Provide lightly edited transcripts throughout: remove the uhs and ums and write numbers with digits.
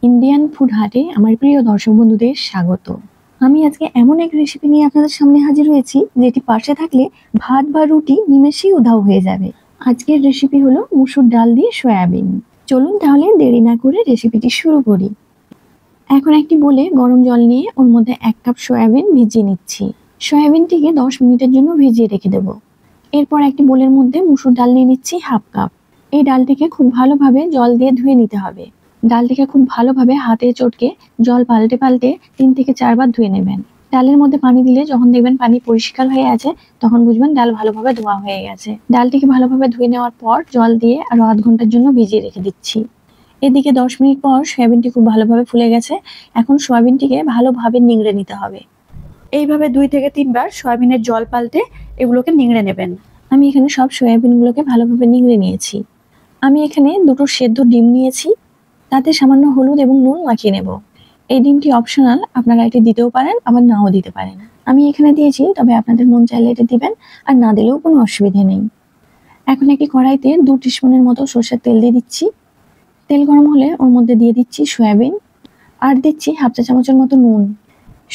Indian food হাটে আমার প্রিয় দর্শক বন্ধুদের স্বাগত। আমি আজকে এমন এক রেসিপি নিয়ে আপনাদের সামনে হাজির হয়েছি যেটি পাশে থাকলে ভাত বা রুটি নিমেষেই উধাও হয়ে যাবে। আজকের রেসিপি হলো মুসুর ডাল দিয়ে সয়াবিন। চলুন তাহলে দেরি না করে রেসিপিটি শুরু করি। এখন একটি বলে গরম জল নিয়ে ওর মধ্যে 1 কাপ সয়াবিন ভিজিয়ে নিচ্ছি। সয়াবিনটিকে 10 মিনিটের জন্য ভিজিয়ে রেখে দেবো। এরপর একটি বোলের মধ্যে মুসুর ডাল নিয়ে নিচ্ছি 1/2 কাপ। এই ডালটিকে খুব ভালোভাবে জল দিয়ে ধুয়ে নিতে হবে। ডালটিকে খুব ভালোভাবে হাতে চটকে জল পাল্টে পাল্টে 3 থেকে 4 বার ধুয়ে নেবেন। ডালের মধ্যে পানি দিলে যখন দেখবেন পানি পরিষ্কার হয়ে আছে তখন বুঝবেন ডাল ভালোভাবে ধোয়া হয়ে গেছে। ডালটিকে ভালোভাবে ধুয়ে নেওয়ার পর জল দিয়ে আরো আধ ঘন্টার জন্য ভিজিয়ে রেখে দিচ্ছি। এদিকে 10 মিনিট পর সয়াবিনটি খুব ভালোভাবে ফুলে গেছে। এখন সয়াবিনটিকে ভালোভাবে নিংড়ে নিতে হবে। এইভাবে 2 থেকে 3 বার সয়াবিনের জল পাল্টে এগুলোকে নিংড়ে নেবেন। আমি এখানে সব সয়াবিনগুলোকে ভালোভাবে নিংড়ে নিয়েছি। আমি এখানে 2টো সেদ্ধ ডিম নিয়েছি, তাতে সামান্য হলুদ এবং নুন মাখিয়ে নেব। এই ডিমটি অপশনাল, আপনারা এটি দিতেও পারেন আবার নাও দিতে পারেন। আমি এখানে দিয়েছি, তবে আপনাদের মন চাইলে এটা দিবেন, আর না দিলেও কোনো অসুবিধে নেই। এখন একটি কড়াইতে 2 টিস্পুনের মতো সরষের তেল দিয়ে দিচ্ছি। তেল গরম হলে ওর মধ্যে দিয়ে দিচ্ছি সয়াবিন আর দিচ্ছি 1/2 চা চামচের মতো নুন।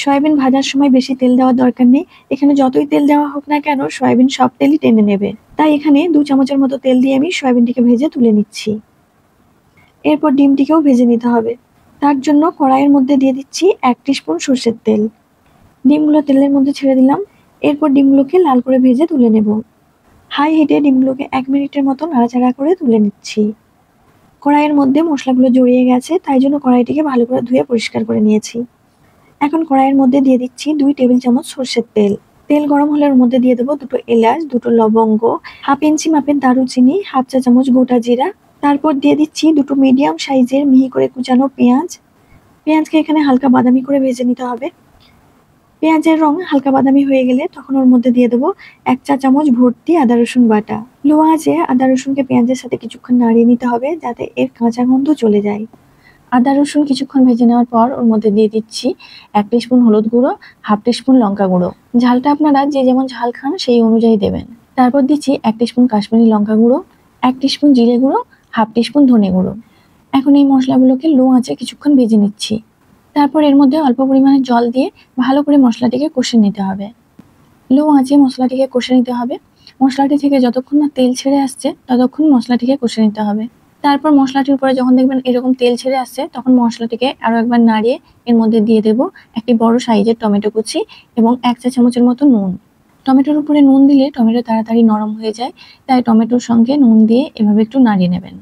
সয়াবিন ভাজার সময় বেশি তেল দেওয়ার দরকার নেই। এখানে যতই তেল দেওয়া হোক না কেন সয়াবিন সব তেলই টেনে নেবে। তাই এখানে 2 চামচের মতো তেল দিয়ে আমি সয়াবিনটিকে ভেজে তুলে নিচ্ছি। এরপর ডিমটিকেও ভেজে নিতে হবে। তার জন্য কড়াইয়ের মধ্যে দিয়ে দিচ্ছি 1 টিস্পুন সরষের তেল। ডিমগুলো তেলের মধ্যে ছেড়ে দিলাম। এরপর ডিমগুলোকে লাল করে ভেজে তুলে নেব। হাই হিটে ডিমগুলোকে 1 মিনিটের মতো নাড়াচাড়া করে তুলে নিচ্ছি। কড়াইয়ের মধ্যে মশলাগুলো জড়িয়ে গেছে, তাই জন্য কড়াইটিকে ভালো করে ধুয়ে পরিষ্কার করে নিয়েছি। এখন কড়াইয়ের মধ্যে দিয়ে দিচ্ছি 2 টেবিল চামচ সরষের তেল। তেল গরম হলে ওর মধ্যে দিয়ে দেবো 2টো এলাচ, 2টো লবঙ্গ, 1/2 ইঞ্চি মাপের দারুচিনি, 1/2 চা চামচ গোটা জিরা। তারপর দিয়ে দিচ্ছি 2টো মিডিয়াম সাইজের মিহি করে কুচানো পেঁয়াজ। পেঁয়াজকে এখানে হালকা বাদামি করে ভেজে নিতে হবে। পেঁয়াজের রং হালকা বাদামি হয়ে গেলে তখন ওর মধ্যে দিয়ে দেবো 1 চা চামচ ভর্তি আদা রসুন বাটা। লো আঁচে আদা রসুনকে পেঁয়াজের সাথে কিছুক্ষণ নাড়িয়ে নিতে হবে যাতে এর কাঁচা গন্ধ চলে যায়। আদা রসুন কিছুক্ষণ ভেজে নেওয়ার পর ওর মধ্যে দিয়ে দিচ্ছি 1 টিস্পুন হলুদ গুঁড়ো, 1/2 টিস্পুন লঙ্কা গুঁড়ো। ঝালটা আপনারা যে যেমন ঝাল খান সেই অনুযায়ী দেবেন। তারপর দিচ্ছি 1 টিস্পুন কাশ্মীরি লঙ্কা গুঁড়ো, 1 টিস্পুন জিরে গুঁড়ো, 1/2 টিস্পুন ধনে গুঁড়ো। এখন এই মশলাগুলোকে লো আঁচে কিছুক্ষণ ভেজে নিচ্ছি। তারপর এর মধ্যে অল্প পরিমাণে জল দিয়ে ভালো করে মশলাটিকে কষে নিতে হবে। লো আঁচে মশলাটিকে কষে নিতে হবে। মশলাটি থেকে যতক্ষণ না তেল ছেড়ে আসছে ততক্ষণ মশলাটিকে কষে নিতে হবে। তারপর মশলাটির উপরে যখন দেখবেন এরকম তেল ছেড়ে আসছে তখন মশলাটিকে আরো একবার নাড়িয়ে এর মধ্যে দিয়ে দেব একটি বড় সাইজের টমেটো কুচি এবং 1 চা চামচের মতো নুন। টমেটোর উপরে নুন দিলে টমেটো তাড়াতাড়ি নরম হয়ে যায়, তাই টমেটোর সঙ্গে নুন দিয়ে এভাবে একটু নাড়িয়ে নেবেন।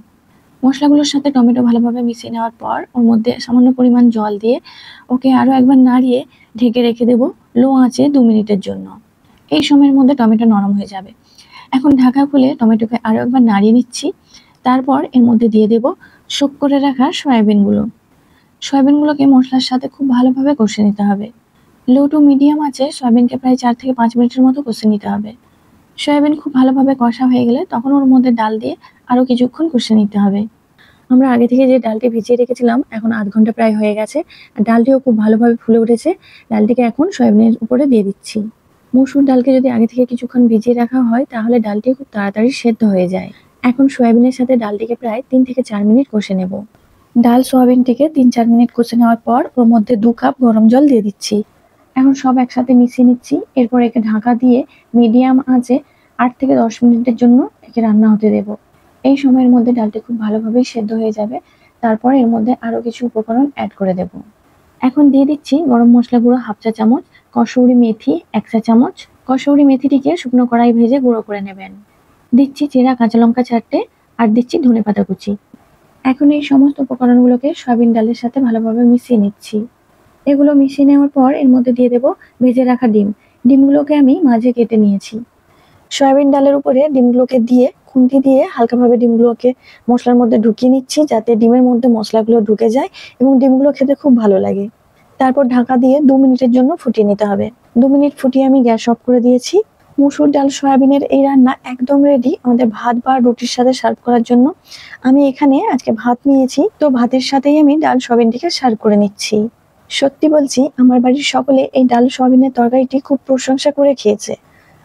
মশলাগুলোর সাথে টমেটো ভালোভাবে মিশিয়ে নেওয়ার পর ওর মধ্যে সামান্য পরিমাণ জল দিয়ে ওকে আরো একবার নাড়িয়ে ঢেকে রেখে দেব লো আঁচে 2 মিনিটের জন্য। এই সময়ের মধ্যে টমেটো নরম হয়ে যাবে। এখন ঢাকা খুলে টমেটোকে আরো একবার নাড়িয়ে নিচ্ছি। তারপর এর মধ্যে দিয়ে দেব শোক করে রাখা সয়াবিনগুলো। সয়াবিনগুলোকে মশলার সাথে খুব ভালোভাবে কষে নিতে হবে। লো টু মিডিয়াম আঁচে সয়াবিনকে প্রায় 4 থেকে 5 মিনিটের মতো কষে নিতে হবে। সয়াবিন খুব ভালোভাবে কষা হয়ে গেলে তখন ওর মধ্যে ডাল দিয়ে আরো কিছুক্ষণ কষে নিতে হবে। আমরা আগে থেকে যে ডালটি ভিজিয়ে রেখেছিলাম এখন আধ ঘন্টা প্রায় হয়ে গেছে। ডালটিও খুব ভালোভাবে ফুলে উঠেছে। ডালটিকে এখন সয়াবিনের উপরে দিয়ে দিচ্ছি। মসুর ডালকে যদি আগে থেকে কিছুক্ষণ ভিজিয়ে রাখা হয় তাহলে ডালটি খুব তাড়াতাড়ি সেদ্ধ হয়ে যায়। এখন সয়াবিনের সাথে ডালটিকে প্রায় 3 থেকে 4 মিনিট কষে নেব। ডাল সয়াবিনটিকে 3-4 মিনিট কষে নেওয়ার পর ওর মধ্যে 2 কাপ গরম জল দিয়ে দিচ্ছি। এখন সব একসাথে মিশিয়ে নিচ্ছি। এরপর একে ঢাকা দিয়ে মিডিয়াম আঁচে 8 থেকে 10 মিনিটের জন্য একে রান্না হতে দেব। এই সময়ের মধ্যে ডালটি খুব ভালোভাবেই সেদ্ধ হয়ে যাবে। তারপর এর মধ্যে আরো কিছু উপকরণ অ্যাড করে দেব। এখন দিয়ে দিচ্ছি গরম মশলা গুঁড়ো 1/2 চা চামচ, কসুরি মেথি 1 চা চামচ। কসুরি মেথিটিকে শুকনো কড়াই ভেজে গুঁড়ো করে নেবেন। দিচ্ছি চেরা কাঁচা লঙ্কা 4টে আর দিচ্ছি ধনেপাতা কুচি। এখন এই সমস্ত উপকরণগুলোকে সয়াবিন ডালের সাথে ভালোভাবে মিশিয়ে নিচ্ছি। এগুলো মিশিয়ে নেওয়ার পর এর মধ্যে দিয়ে দেব ভেজে রাখা ডিম। ডিমগুলোকে আমি মাঝে কেটে নিয়েছি। সয়াবিন ডালের উপরে ডিমগুলোকে দিয়ে খুন্তি দিয়ে হালকাভাবে ডিমগুলোকে মশলার মধ্যে ঢুকিয়ে নিচ্ছি যাতে ডিমের মধ্যে মশলাগুলো ঢুকে যায় এবং ডিমগুলো খেতে খুব ভালো লাগে। তারপর ঢাকা দিয়ে 2 মিনিটের জন্য ফুটিয়ে নিতে হবে। 2 মিনিট ফুটিয়ে আমি গ্যাস অফ করে দিয়েছি। মসুর ডাল সয়াবিনের এই রান্না একদম রেডি আমাদের ভাত বা রুটির সাথে সার্ভ করার জন্য। আমি এখানে আজকে ভাত নিয়েছি, তো ভাতের সাথেই আমি ডাল সয়াবিনটিকে সার্ভ করে নিচ্ছি। সত্যি বলছি, আমার বাড়ির সকলে এই ডাল সয়াবিনের তরকারিটি খুব প্রশংসা করে খেয়েছে।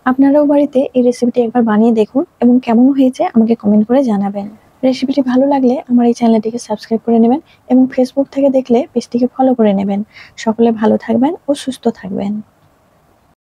আপনারাও বাড়িতে এই রেসিপিটি একবার বানিয়ে দেখুন এবং কেমন হয়েছে আমাকে কমেন্ট করে জানাবেন। রেসিপিটি ভালো লাগলে আমার এই চ্যানেলটিকে সাবস্ক্রাইব করে নেবেন এবং ফেসবুক থেকে দেখলে পেজটিকে ফলো করে নেবেন। সকলে ভালো থাকবেন ও সুস্থ থাকবেন।